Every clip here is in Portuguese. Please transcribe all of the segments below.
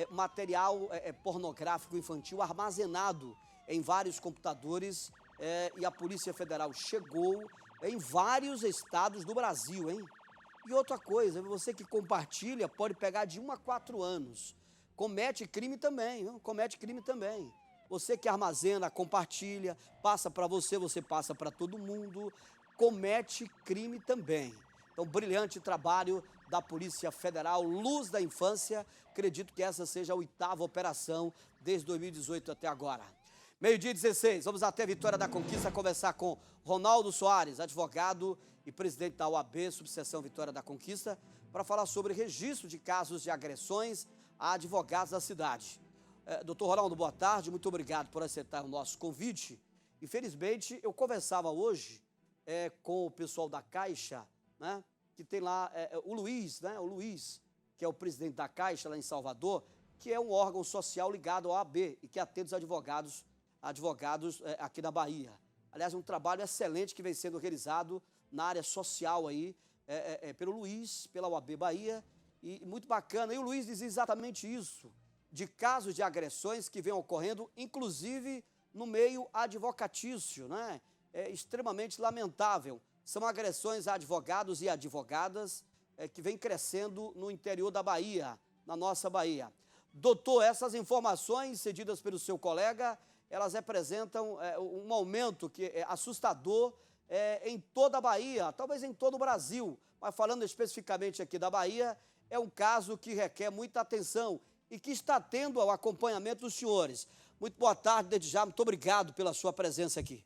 material pornográfico infantil armazenado em vários computadores e a Polícia Federal chegou em vários estados do Brasil, hein? E outra coisa, você que compartilha pode pegar de 1 a 4 anos. Comete crime também, viu? Comete crime também. Você que armazena, compartilha, passa para você, você passa para todo mundo, comete crime também. Então, brilhante trabalho da Polícia Federal, Luz da Infância. Acredito que essa seja a 8ª operação desde 2018 até agora. Meio-dia 16, vamos até Vitória da Conquista conversar com Ronaldo Soares, advogado e presidente da OAB, subseção Vitória da Conquista, para falar sobre registro de casos de agressões a advogados da cidade. Doutor Ronaldo, boa tarde, muito obrigado por aceitar o nosso convite. Infelizmente, eu conversava hoje com o pessoal da Caixa, né, que tem lá o Luiz, né, o Luiz, que é o presidente da Caixa lá em Salvador, que é um órgão social ligado ao OAB e que atende os advogados aqui na Bahia. Aliás, um trabalho excelente que vem sendo realizado na área social aí, pelo Luiz, pela OAB Bahia, e muito bacana. E o Luiz diz exatamente isso, de casos de agressões que vêm ocorrendo, inclusive no meio advocatício, né? É extremamente lamentável. São agressões a advogados e advogadas que vêm crescendo no interior da Bahia, na nossa Bahia. Doutor, essas informações cedidas pelo seu colega, elas representam um aumento que é assustador em toda a Bahia, talvez em todo o Brasil, mas falando especificamente aqui da Bahia, é um caso que requer muita atenção e que está tendo o acompanhamento dos senhores. Muito boa tarde, desde já, muito obrigado pela sua presença aqui.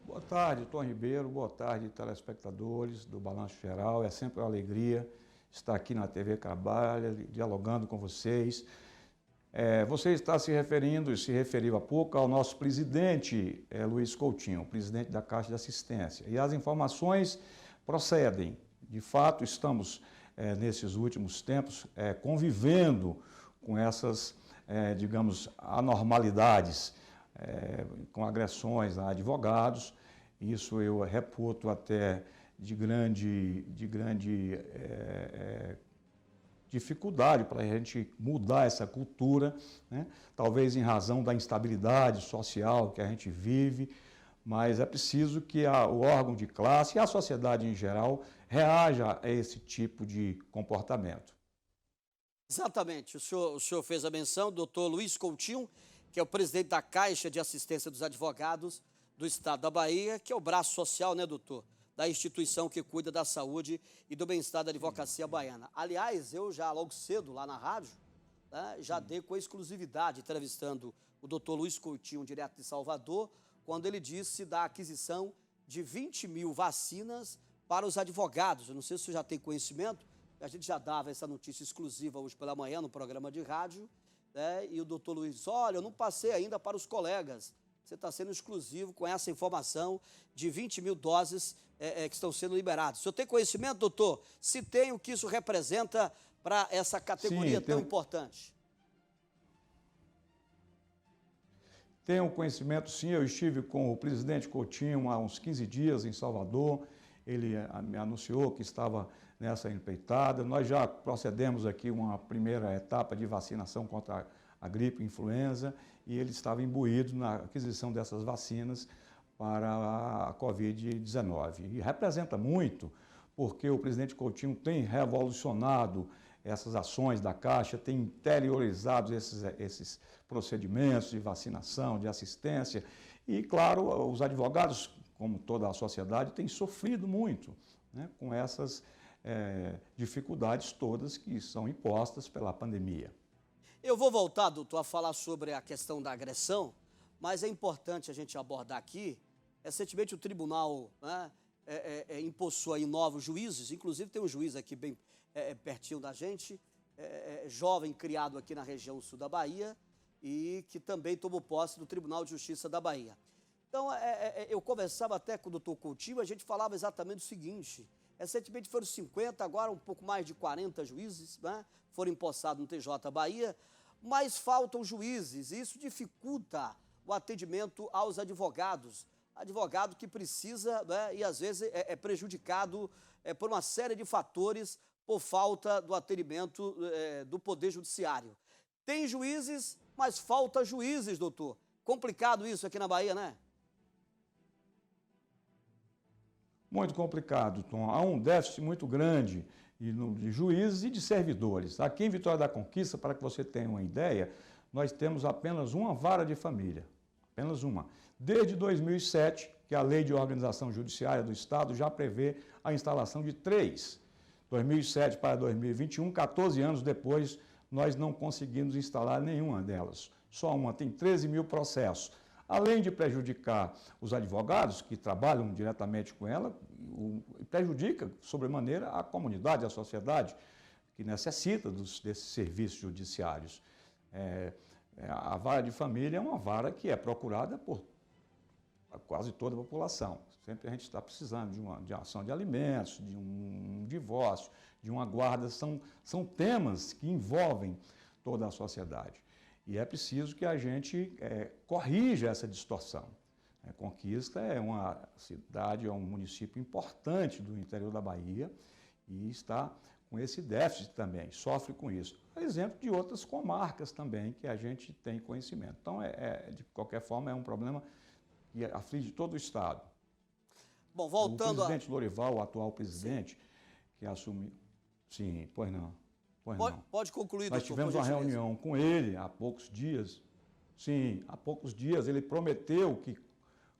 Boa tarde, Tom Ribeiro, boa tarde, telespectadores do Balanço Geral. É sempre uma alegria estar aqui na TV Cabalha, dialogando com vocês. Você está se referindo, e se referiu há pouco, ao nosso presidente, Luiz Coutinho, presidente da Caixa de Assistência. E as informações procedem. De fato, estamos, nesses últimos tempos, convivendo com essas, digamos, anormalidades, com agressões a advogados. Isso eu reputo até de grande dificuldade para a gente mudar essa cultura, né? Talvez em razão da instabilidade social que a gente vive, mas é preciso que o órgão de classe e a sociedade em geral reaja a esse tipo de comportamento. Exatamente, o senhor fez a menção, doutor Luiz Coutinho, que é o presidente da Caixa de Assistência dos Advogados do Estado da Bahia, que é o braço social, né, doutor, da instituição que cuida da saúde e do bem-estar da advocacia baiana. Aliás, eu já logo cedo lá na rádio, né, já dei com exclusividade, entrevistando o doutor Luiz Coutinho, direto de Salvador, quando ele disse da aquisição de 20 mil vacinas para os advogados. Eu não sei se você já tem conhecimento, a gente já dava essa notícia exclusiva hoje pela manhã no programa de rádio, né, e o doutor Luiz disse, olha, eu não passei ainda para os colegas, você está sendo exclusivo com essa informação de 20 mil doses que estão sendo liberadas. O senhor tem conhecimento, doutor? Se tem, o que isso representa para essa categoria tão importante? Tenho conhecimento, sim. Eu estive com o presidente Coutinho há uns 15 dias em Salvador. Ele me anunciou que estava nessa empreitada. Nós já procedemos aqui uma primeira etapa de vacinação contra a gripe e influenza, e ele estava imbuído na aquisição dessas vacinas para a Covid-19. E representa muito, porque o presidente Coutinho tem revolucionado essas ações da Caixa, tem interiorizado esses procedimentos de vacinação, de assistência, e, claro, os advogados, como toda a sociedade, têm sofrido muito, né, com essas dificuldades todas que são impostas pela pandemia. Eu vou voltar, doutor, a falar sobre a questão da agressão, mas é importante a gente abordar aqui. Recentemente o tribunal, né, impulsou aí novos juízes, inclusive tem um juiz aqui bem pertinho da gente, jovem, criado aqui na região sul da Bahia, e que também tomou posse do Tribunal de Justiça da Bahia. Então, eu conversava até com o doutor Coutinho, a gente falava exatamente o seguinte: recentemente foram 50, agora um pouco mais de 40 juízes, né, foram empossados no TJ Bahia, mas faltam juízes, e isso dificulta o atendimento aos advogados. Advogado que precisa, né, e às vezes é prejudicado por uma série de fatores por falta do atendimento do Poder Judiciário. Tem juízes, mas falta juízes, doutor. Complicado isso aqui na Bahia, né? Muito complicado, Tom. Há um déficit muito grande de juízes e de servidores. Aqui em Vitória da Conquista, para que você tenha uma ideia, nós temos apenas uma vara de família, apenas uma. Desde 2007, que a Lei de Organização Judiciária do Estado já prevê a instalação de 3. 2007 para 2021, 14 anos depois, nós não conseguimos instalar nenhuma delas. Só uma, tem 13 mil processos. Além de prejudicar os advogados que trabalham diretamente com ela, prejudica sobremaneira a comunidade, a sociedade que necessita desses serviços judiciários. A vara de família é uma vara que é procurada por quase toda a população. Sempre a gente está precisando de uma ação de alimentos, de um divórcio, de uma guarda. São temas que envolvem toda a sociedade. E é preciso que a gente corrija essa distorção. Conquista é uma cidade, é um município importante do interior da Bahia e está com esse déficit também, sofre com isso. É exemplo de outras comarcas também que a gente tem conhecimento. Então, de qualquer forma, é um problema que aflige todo o Estado. Bom, voltando o presidente Lorival, o atual presidente, sim, que assumiu... Sim, pois não. Pode concluir, Nós doutor. tivemos uma reunião com ele há poucos dias. Sim, há poucos dias ele prometeu que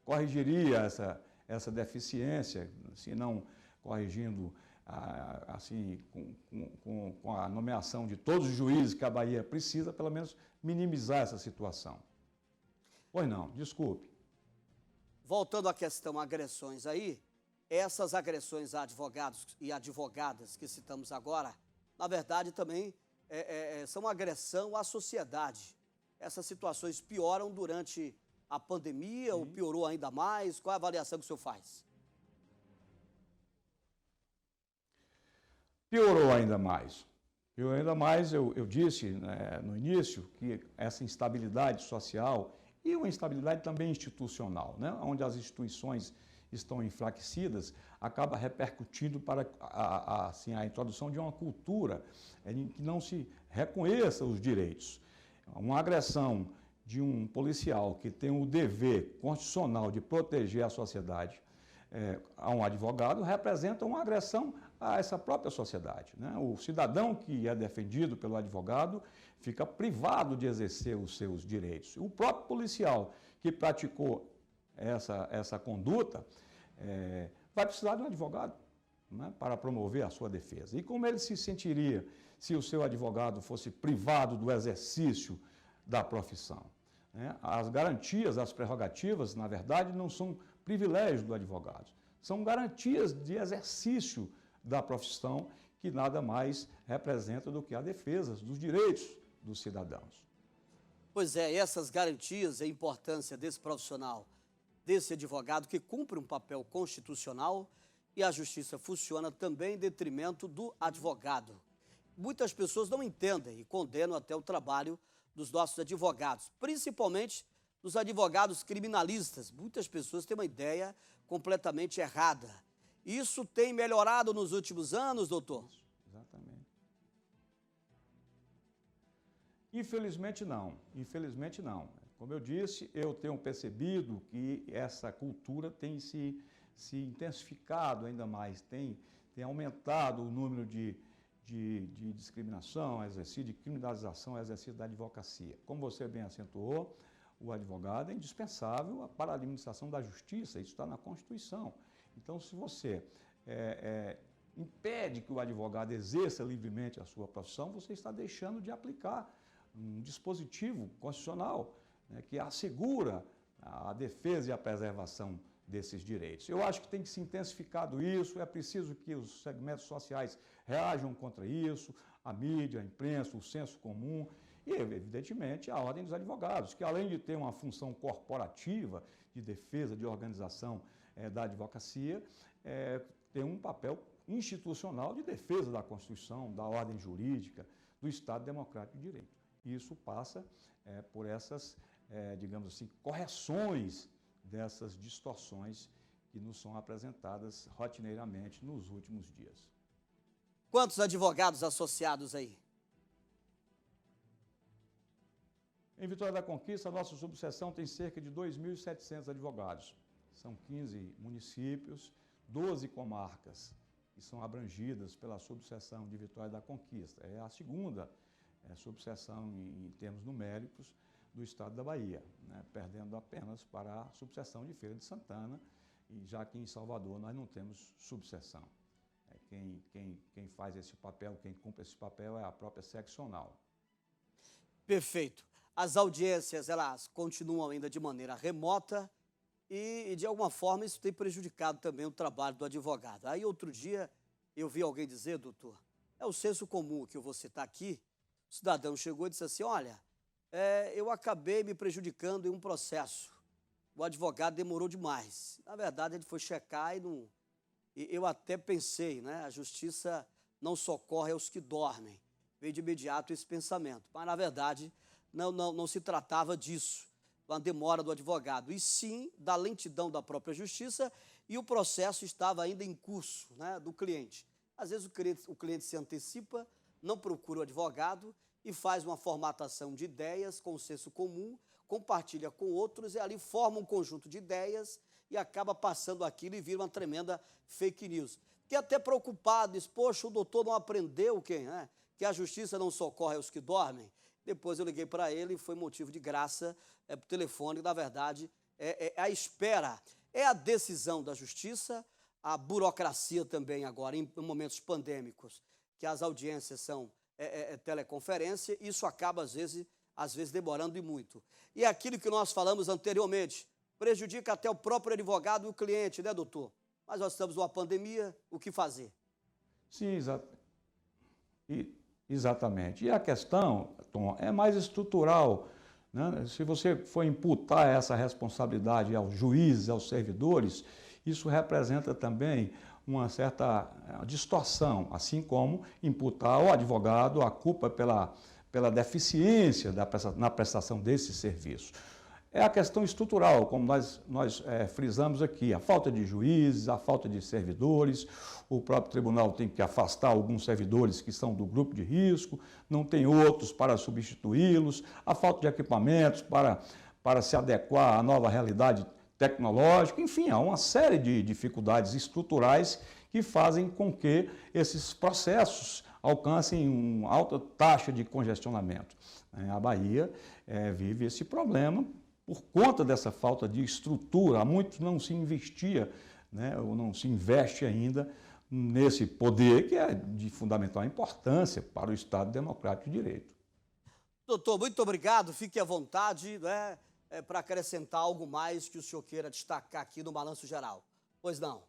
corrigiria essa deficiência, se não corrigindo assim, com a nomeação de todos os juízes que a Bahia precisa, pelo menos minimizar essa situação. Pois não, desculpe. Voltando à questão agressões aí, essas agressões a advogados e advogadas que citamos agora, na verdade também são agressão à sociedade. Essas situações pioram durante a pandemia, ou piorou ainda mais? Qual é a avaliação que o senhor faz? Piorou ainda mais. Piorou ainda mais, eu disse no início que essa instabilidade social e uma instabilidade também institucional, né, onde as instituições estão enfraquecidas, acaba repercutindo para a introdução de uma cultura em que não se reconheça os direitos. Uma agressão de um policial que tem o dever constitucional de proteger a sociedade a um advogado representa uma agressão a essa própria sociedade, né? O cidadão que é defendido pelo advogado fica privado de exercer os seus direitos. O próprio policial que praticou essa conduta vai precisar de um advogado, né, para promover a sua defesa. E como ele se sentiria se o seu advogado fosse privado do exercício da profissão? As garantias, as prerrogativas, na verdade, não são privilégios do advogado, são garantias de exercício da profissão que nada mais representa do que a defesa dos direitos dos cidadãos. Pois é, essas garantias e a importância desse profissional, desse advogado que cumpre um papel constitucional, e a justiça funciona também em detrimento do advogado. Muitas pessoas não entendem e condenam até o trabalho dos nossos advogados, principalmente dos advogados criminalistas. Muitas pessoas têm uma ideia completamente errada. Isso tem melhorado nos últimos anos, doutor? Exatamente. Infelizmente não, infelizmente não. Como eu disse, eu tenho percebido que essa cultura tem se intensificado ainda mais, tem aumentado o número de discriminação, exercício, de criminalização, exercício da advocacia. Como você bem acentuou, o advogado é indispensável para a administração da justiça, isso está na Constituição. Então, se você impede que o advogado exerça livremente a sua profissão, você está deixando de aplicar um dispositivo constitucional, né, que assegura a defesa e a preservação desses direitos. Eu acho que tem que se intensificado isso, é preciso que os segmentos sociais reajam contra isso, a mídia, a imprensa, o senso comum e, evidentemente, a ordem dos advogados, que além de ter uma função corporativa de defesa, de organização da advocacia, tem um papel institucional de defesa da Constituição, da ordem jurídica, do Estado Democrático de Direito. Isso passa por essas, digamos assim, correções dessas distorções que nos são apresentadas rotineiramente nos últimos dias. Quantos advogados associados aí? Em Vitória da Conquista, a nossa subseção tem cerca de 2.700 advogados. São 15 municípios, 12 comarcas que são abrangidas pela subseção de Vitória da Conquista. É a segunda subseção em termos numéricos do estado da Bahia, né, perdendo apenas para a subseção de Feira de Santana, e já que em Salvador nós não temos subseção. Quem faz esse papel, quem cumpre esse papel é a própria seccional. Perfeito. As audiências, elas continuam ainda de maneira remota e, de alguma forma, isso tem prejudicado também o trabalho do advogado. Aí, outro dia, eu vi alguém dizer, doutor, é o senso comum que eu vou citar aqui, o cidadão chegou e disse assim, olha, eu acabei me prejudicando em um processo, o advogado demorou demais. Na verdade, ele foi checar e eu até pensei, né, a justiça não socorre aos que dormem. Veio de imediato esse pensamento, mas, na verdade, não se tratava disso, uma demora do advogado, e sim da lentidão da própria justiça, e o processo estava ainda em curso, né, do cliente. Às vezes o cliente se antecipa, não procura o advogado e faz uma formatação de ideias com senso comum, compartilha com outros e ali forma um conjunto de ideias e acaba passando aquilo e vira uma tremenda fake news. Fiquei até preocupado, diz, poxa, o doutor não aprendeu que a justiça não socorre aos que dormem? Depois eu liguei para ele e foi motivo de graça por telefone. Na verdade, a espera, é a decisão da justiça, a burocracia também agora, em momentos pandêmicos, que as audiências são teleconferência, isso acaba, às vezes demorando e muito. E aquilo que nós falamos anteriormente, prejudica até o próprio advogado e o cliente, né, doutor? Mas nós estamos numa pandemia, o que fazer? Sim, exatamente. E a questão, Tom, é mais estrutural, né? Se você for imputar essa responsabilidade aos juízes, aos servidores, isso representa também uma certa distorção, assim como imputar ao advogado a culpa pela deficiência na prestação desse serviço. É a questão estrutural, como nós frisamos aqui, a falta de juízes, a falta de servidores, o próprio tribunal tem que afastar alguns servidores que são do grupo de risco, não tem outros para substituí-los, a falta de equipamentos para se adequar à nova realidade tecnológica, enfim, há uma série de dificuldades estruturais que fazem com que esses processos alcancem uma alta taxa de congestionamento. A Bahia vive esse problema por conta dessa falta de estrutura. Há muito não se investia, né, ou não se investe ainda nesse poder que é de fundamental importância para o Estado Democrático de Direito. Doutor, muito obrigado. Fique à vontade, né, para acrescentar algo mais que o senhor queira destacar aqui no Balanço Geral. Pois não.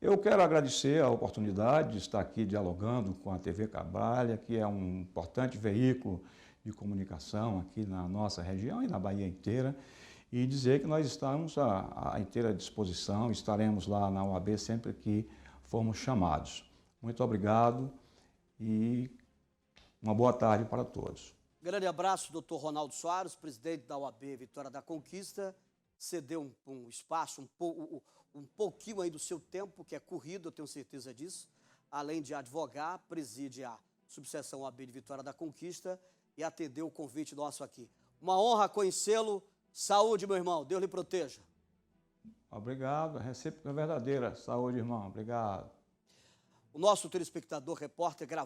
Eu quero agradecer a oportunidade de estar aqui dialogando com a TV Cabalha, que é um importante veículo de comunicação aqui na nossa região e na Bahia inteira, e dizer que nós estamos à inteira disposição, estaremos lá na OAB sempre que formos chamados. Muito obrigado e uma boa tarde para todos. Grande abraço, doutor Ronaldo Soares, presidente da OAB Vitória da Conquista, cedeu um espaço, um pouquinho aí do seu tempo, que é corrido, eu tenho certeza disso, além de advogar, preside a subseção OAB de Vitória da Conquista e atendeu o convite nosso aqui. Uma honra conhecê-lo. Saúde, meu irmão. Deus lhe proteja. Obrigado. A recíproca verdadeira. Saúde, irmão. Obrigado. O nosso telespectador repórter gravou